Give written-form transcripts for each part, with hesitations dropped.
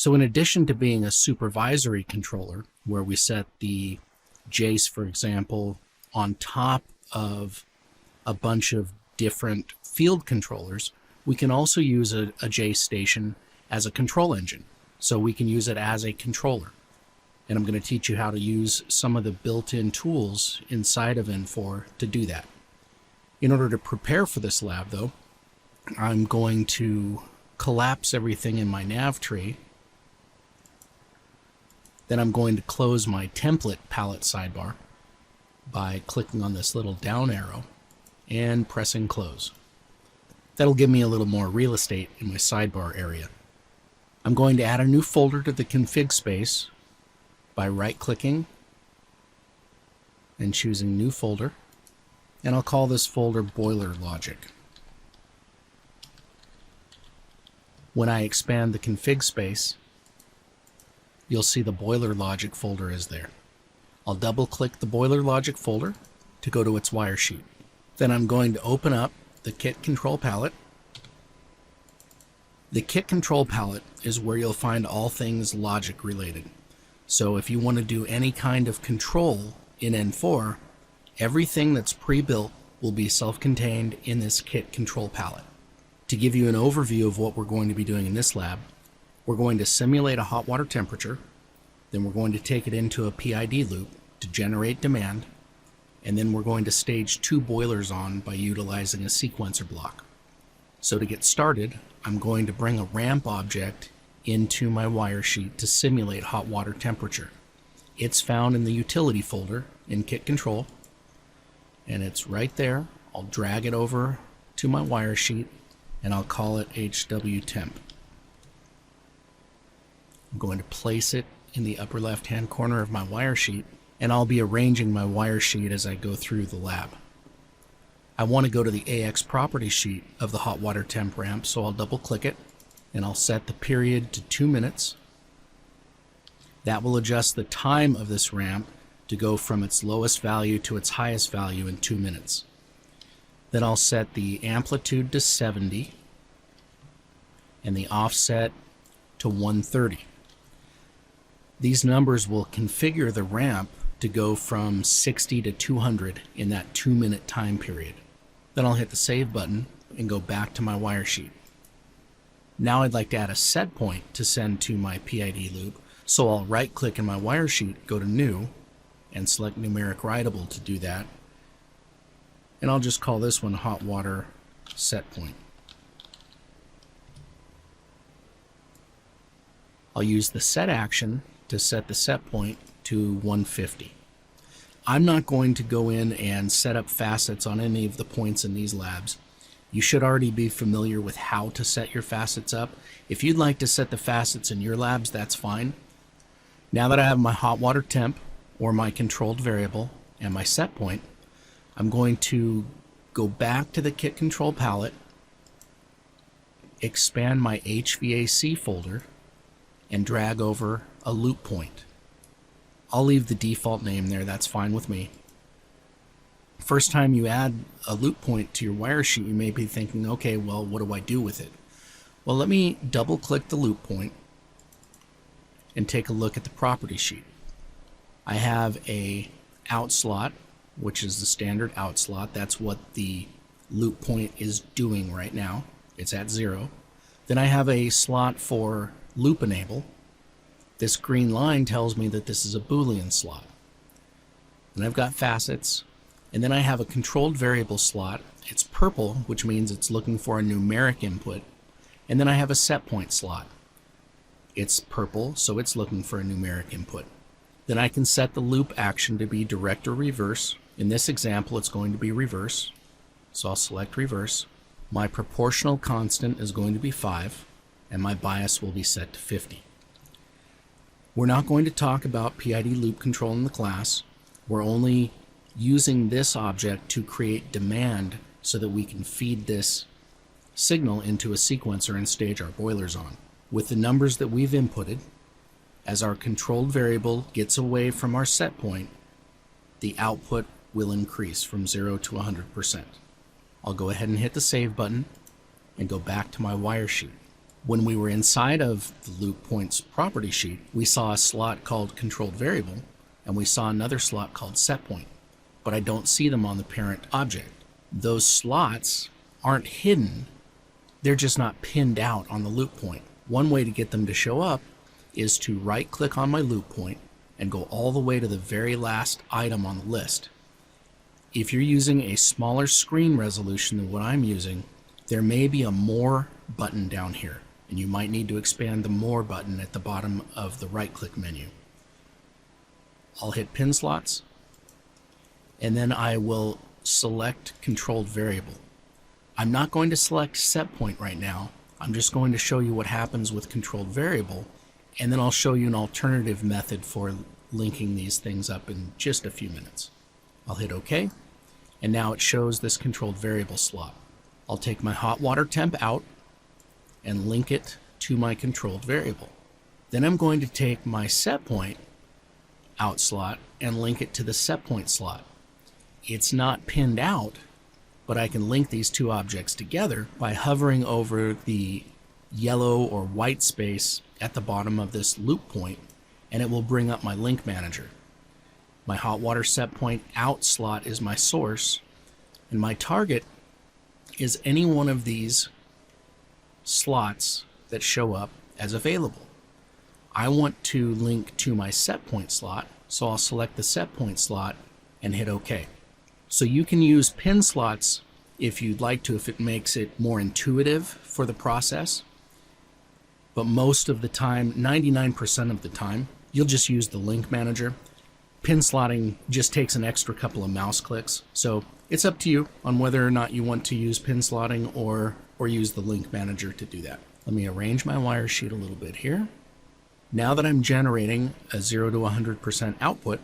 So in addition to being a supervisory controller, where we set the Jace, for example, on top of a bunch of different field controllers, we can also use a Jace station as a control engine. So we can use it as a controller. And I'm going to teach you how to use some of the built-in tools inside of N4 to do that. In order to prepare for this lab, though, I'm going to collapse everything in my nav tree. Then I'm going to close my template palette sidebar by clicking on this little down arrow and pressing close. That'll give me a little more real estate in my sidebar area. I'm going to add a new folder to the config space by right-clicking and choosing New Folder, and I'll call this folder Boiler Logic. When I expand the config space, you'll see the Boiler Logic folder is there. I'll double-click the Boiler Logic folder to go to its wire sheet. Then I'm going to open up the Kit Control Palette. The Kit Control Palette is where you'll find all things logic related. So if you want to do any kind of control in N4, everything that's pre-built will be self-contained in this Kit Control Palette. To give you an overview of what we're going to be doing in this lab, we're going to simulate a hot water temperature, then we're going to take it into a PID loop to generate demand, and then we're going to stage 2 boilers on by utilizing a sequencer block. So to get started, I'm going to bring a ramp object into my wire sheet to simulate hot water temperature. It's found in the utility folder in Kit Control, and it's right there. I'll drag it over to my wire sheet and I'll call it HW temp. I'm going to place it in the upper left hand corner of my wire sheet, and I'll be arranging my wire sheet as I go through the lab. I want to go to the AX property sheet of the hot water temp ramp, so I'll double click it and I'll set the period to 2 minutes. That will adjust the time of this ramp to go from its lowest value to its highest value in 2 minutes. Then I'll set the amplitude to 70 and the offset to 130. These numbers will configure the ramp to go from 60 to 200 in that 2-minute time period. Then I'll hit the save button and go back to my wire sheet. Now I'd like to add a set point to send to my PID loop, so I'll right-click in my wire sheet, go to New, and select Numeric Writable to do that. And I'll just call this one Hot Water Set Point. I'll use the set action to set the set point to 150. I'm not going to go in and set up facets on any of the points in these labs. You should already be familiar with how to set your facets up. If you'd like to set the facets in your labs, that's fine. Now that I have my hot water temp, or my controlled variable, and my set point, I'm going to go back to the Kit Control Palette, expand my HVAC folder, and drag over a loop point. I'll leave the default name there, that's fine with me. First time you add a loop point to your wire sheet, you may be thinking, okay, well, what do I do with it? Well, let me double click the loop point and take a look at the property sheet. I have a out slot, which is the standard out slot. That's what the loop point is doing right now. It's at 0. Then I have a slot for loop enable. This green line tells me that this is a Boolean slot. And I've got facets. And then I have a controlled variable slot. It's purple, which means it's looking for a numeric input. And then I have a set point slot. It's purple, so it's looking for a numeric input. Then I can set the loop action to be direct or reverse. In this example, it's going to be reverse. So I'll select reverse. My proportional constant is going to be 5, and my bias will be set to 50. We're not going to talk about PID loop control in the class. We're only using this object to create demand so that we can feed this signal into a sequencer and stage our boilers on. With the numbers that we've inputted, as our controlled variable gets away from our set point, the output will increase from 0 to 100%. I'll go ahead and hit the save button and go back to my wire sheet. When we were inside of the loop points property sheet, we saw a slot called controlled variable, and we saw another slot called set point, but I don't see them on the parent object. Those slots aren't hidden, they're just not pinned out on the loop point. One way to get them to show up is to right click on my loop point and go all the way to the very last item on the list. If you're using a smaller screen resolution than what I'm using, there may be a more button down here, and you might need to expand the more button at the bottom of the right click menu. I'll hit pin slots, and then I will select controlled variable. I'm not going to select set point right now. I'm just going to show you what happens with controlled variable, and then I'll show you an alternative method for linking these things up in just a few minutes. I'll hit OK, and now it shows this controlled variable slot. I'll take my hot water temp out and link it to my controlled variable. Then I'm going to take my set point out slot and link it to the set point slot. It's not pinned out, but I can link these two objects together by hovering over the yellow or white space at the bottom of this loop point, and it will bring up my link manager. My hot water set point out slot is my source, and my target is any one of these slots that show up as available. I want to link to my set point slot, so I'll select the set point slot and hit OK. So you can use pin slots if you'd like to, if it makes it more intuitive for the process. But most of the time, 99% of the time, you'll just use the link manager. Pin slotting just takes an extra couple of mouse clicks. So it's up to you on whether or not you want to use pin slotting or use the link manager to do that. Let me arrange my wire sheet a little bit here. Now that I'm generating a 0 to 100% output,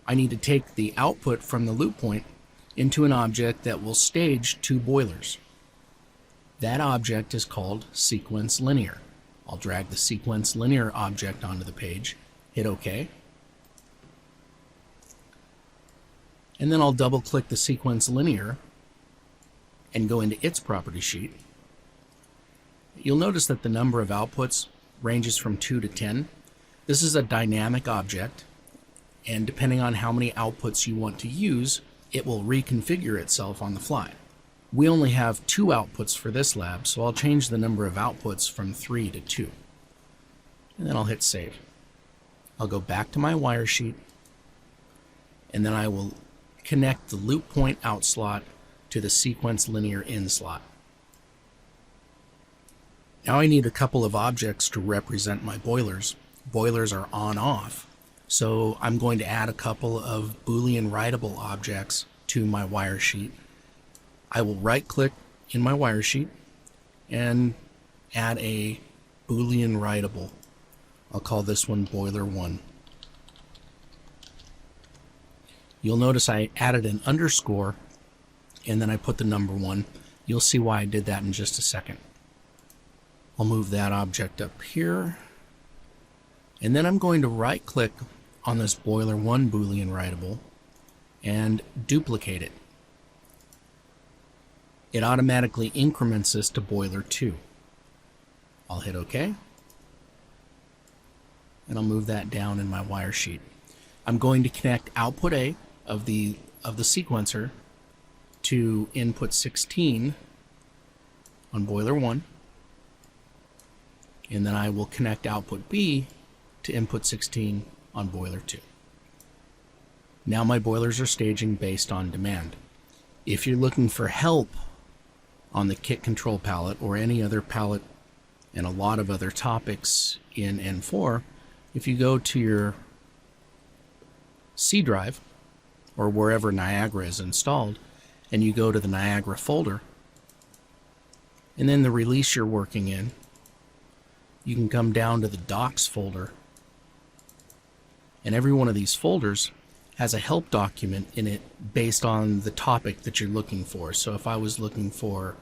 I need to take the output from the loop point into an object that will stage two boilers. That object is called sequence linear. I'll drag the sequence linear object onto the page, hit OK, and then I'll double click the sequence linear and go into its property sheet. You'll notice that the number of outputs ranges from 2 to 10. This is a dynamic object, and depending on how many outputs you want to use, it will reconfigure itself on the fly. We only have 2 outputs for this lab, so I'll change the number of outputs from 3 to 2. And then I'll hit save. I'll go back to my wire sheet, and then I will connect the loop point out slot to the sequence linear in slot. Now I need a couple of objects to represent my boilers. Boilers are on-off, so I'm going to add a couple of Boolean writable objects to my wire sheet. I will right-click in my wire sheet and add a Boolean writable. I'll call this one boiler 1. You'll notice I added an underscore and then I put the number 1. You'll see why I did that in just a second. I'll move that object up here, and then I'm going to right click on this boiler 1 Boolean writable and duplicate it. It automatically increments this to boiler 2. I'll hit OK, and I'll move that down in my wire sheet. I'm going to connect output A of the sequencer to input 16 on boiler 1, and then I will connect output B to input 16 on boiler 2. Now my boilers are staging based on demand. If you're looking for help on the kit control palette or any other palette and a lot of other topics in N4, if you go to your C drive or wherever Niagara is installed, and you go to the Niagara folder, and then the release you're working in, you can come down to the docs folder, and every one of these folders has a help document in it based on the topic that you're looking for. So if I was looking for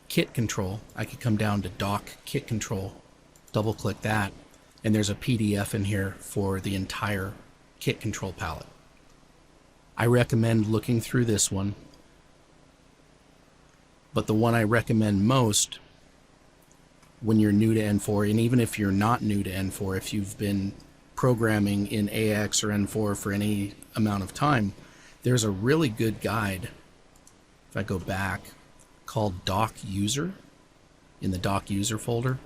kit control, I could come down to doc kit control, double click that, and there's a PDF in here for the entire kit control palette. I recommend looking through this one, but the one I recommend most when you're new to N4, and even if you're not new to N4, if you've been programming in AX or N4 for any amount of time, there's a really good guide, if I go back, called Doc User, in the Doc User folder.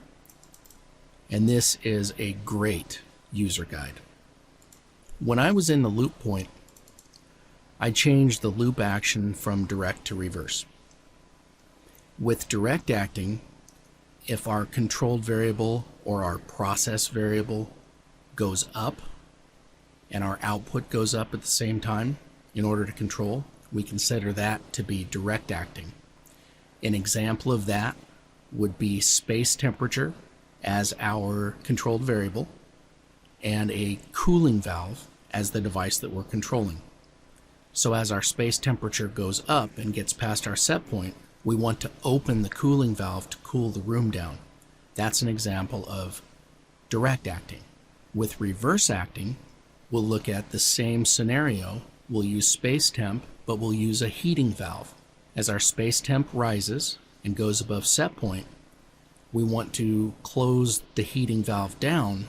And this is a great user guide. When I was in the loop point, I changed the loop action from direct to reverse. With direct acting, if our controlled variable or our process variable goes up and our output goes up at the same time in order to control, we consider that to be direct acting. An example of that would be space temperature as our controlled variable and a cooling valve as the device that we're controlling. So as our space temperature goes up and gets past our set point, we want to open the cooling valve to cool the room down. That's an example of direct acting. With reverse acting, we'll look at the same scenario. We'll use space temp, but we'll use a heating valve. As our space temp rises and goes above set point, we want to close the heating valve down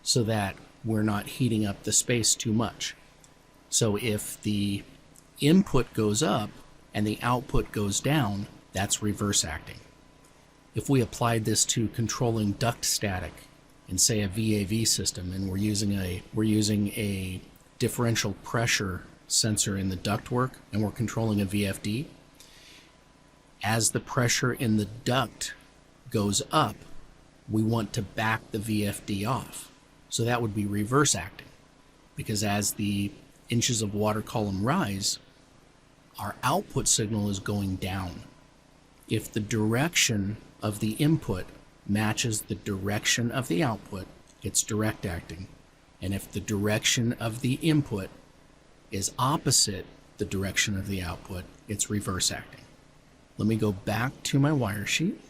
so that we're not heating up the space too much. So if the input goes up and the output goes down, that's reverse acting. If we applied this to controlling duct static in, say, a VAV system, and we're using a differential pressure sensor in the ductwork, and we're controlling a VFD, as the pressure in the duct goes up, we want to back the VFD off. So that would be reverse acting, because as the inches of water column rise, our output signal is going down. If the direction of the input matches the direction of the output, it's direct acting. And if the direction of the input is opposite the direction of the output, it's reverse acting. Let me go back to my wire sheet,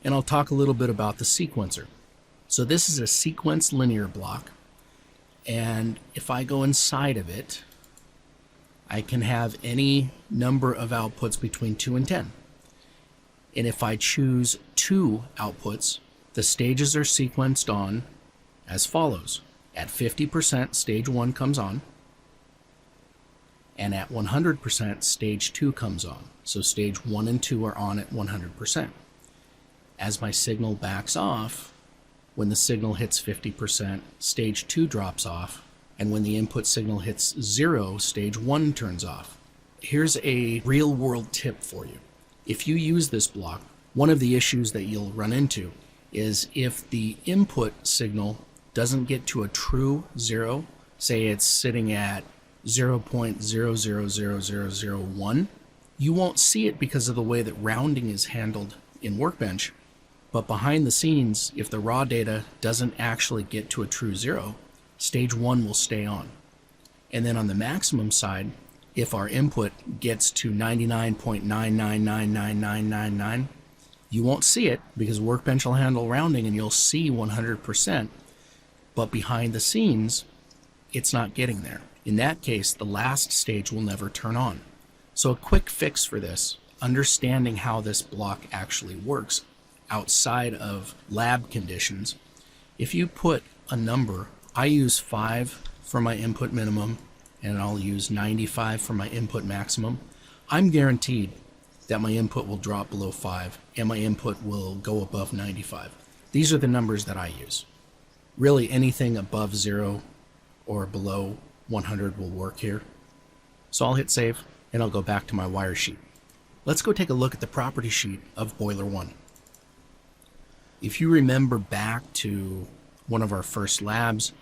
and I'll talk a little bit about the sequencer. So this is a sequence linear block, and if I go inside of it, I can have any number of outputs between 2 and 10. And if I choose 2 outputs, the stages are sequenced on as follows. At 50%, stage 1 comes on, and at 100%, stage 2 comes on. So stage 1 and 2 are on at 100%. As my signal backs off, when the signal hits 50%, stage 2 drops off, and when the input signal hits 0, stage 1 turns off. Here's a real-world tip for you. If you use this block, one of the issues that you'll run into is if the input signal doesn't get to a true 0, say it's sitting at 0.000001, you won't see it because of the way that rounding is handled in Workbench. But behind the scenes, if the raw data doesn't actually get to a true 0, stage 1 will stay on. And then on the maximum side, if our input gets to 99.9999999, you won't see it because Workbench will handle rounding and you'll see 100%. But behind the scenes, it's not getting there. In that case, the last stage will never turn on. So a quick fix for this, understanding how this block actually works outside of lab conditions. If you put a number, I use 5 for my input minimum, and I'll use 95 for my input maximum. I'm guaranteed that my input will drop below 5 and my input will go above 95. These are the numbers that I use. Really anything above 0 or below 100 will work here. So I'll hit save and I'll go back to my wire sheet. Let's go take a look at the property sheet of Boiler 1. If you remember back to one of our first labs,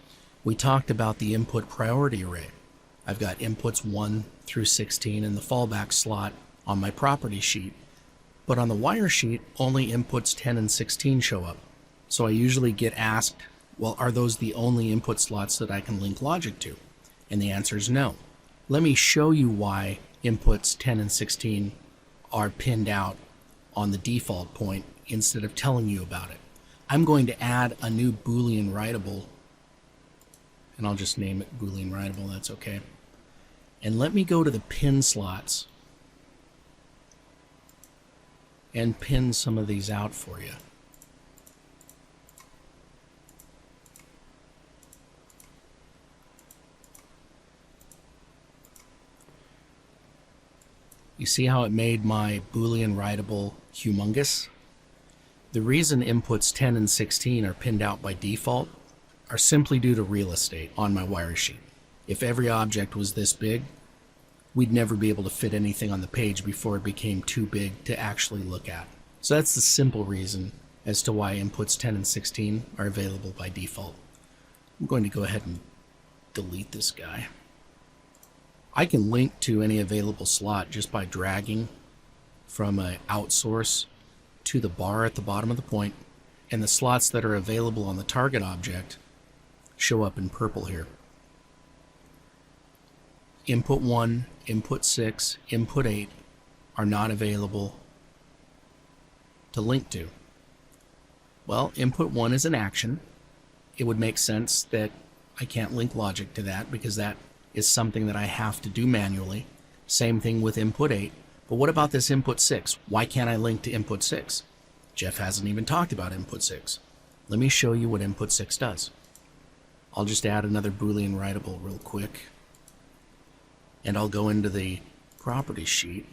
we talked about the input priority array. I've got inputs 1 through 16 in the fallback slot on my property sheet, but on the wire sheet, only inputs 10 and 16 show up. So I usually get asked, well, are those the only input slots that I can link logic to? And the answer is no. Let me show you why inputs 10 and 16 are pinned out on the default point instead of telling you about it. I'm going to add a new Boolean writable, and I'll just name it Boolean writable, that's okay. And let me go to the pin slots, and pin some of these out for you. You see how it made my Boolean writable humongous? The reason inputs 10 and 16 are pinned out by default are simply due to real estate on my wire sheet. If every object was this big, we'd never be able to fit anything on the page before it became too big to actually look at. So that's the simple reason as to why inputs 10 and 16 are available by default. I'm going to go ahead and delete this guy. I can link to any available slot just by dragging from an outsource to the bar at the bottom of the point, and the slots that are available on the target object show up in purple here. Input 1, input 6, input 8 are not available to link to. Well, input 1 is an action. It would make sense that I can't link logic to that because that is something that I have to do manually. Same thing with input 8. But what about this input 6? Why can't I link to input 6? Jeff hasn't even talked about input 6. Let me show you what input 6 does. I'll just add another Boolean writable real quick. And I'll go into the properties sheet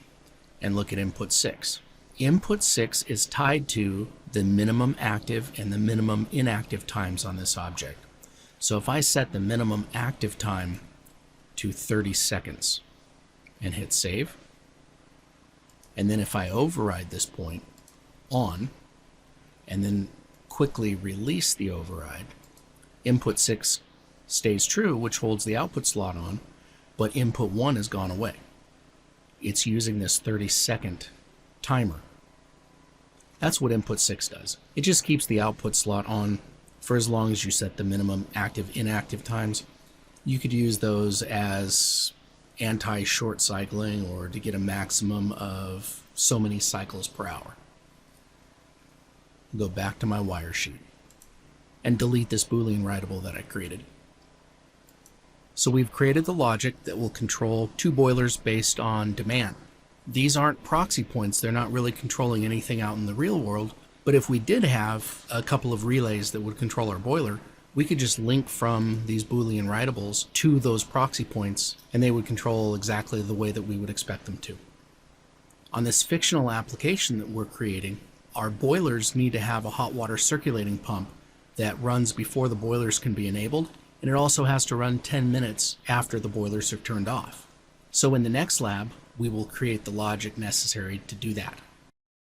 and look at input 6. Input 6 is tied to the minimum active and the minimum inactive times on this object. So if I set the minimum active time to 30 seconds and hit save, and then if I override this point on and then quickly release the override, input 6 stays true, which holds the output slot on, but input 1 has gone away. It's using this 30-second timer. That's what input 6 does. It just keeps the output slot on for as long as you set the minimum active inactive times. You could use those as anti-short cycling or to get a maximum of so many cycles per hour. Go back to my wire sheet and delete this Boolean writable that I created. So we've created the logic that will control two boilers based on demand. These aren't proxy points. They're not really controlling anything out in the real world. But if we did have a couple of relays that would control our boiler, we could just link from these Boolean writables to those proxy points, and they would control exactly the way that we would expect them to. On this fictional application that we're creating, our boilers need to have a hot water circulating pump that runs before the boilers can be enabled, and it also has to run 10 minutes after the boilers are turned off. So in the next lab, we will create the logic necessary to do that.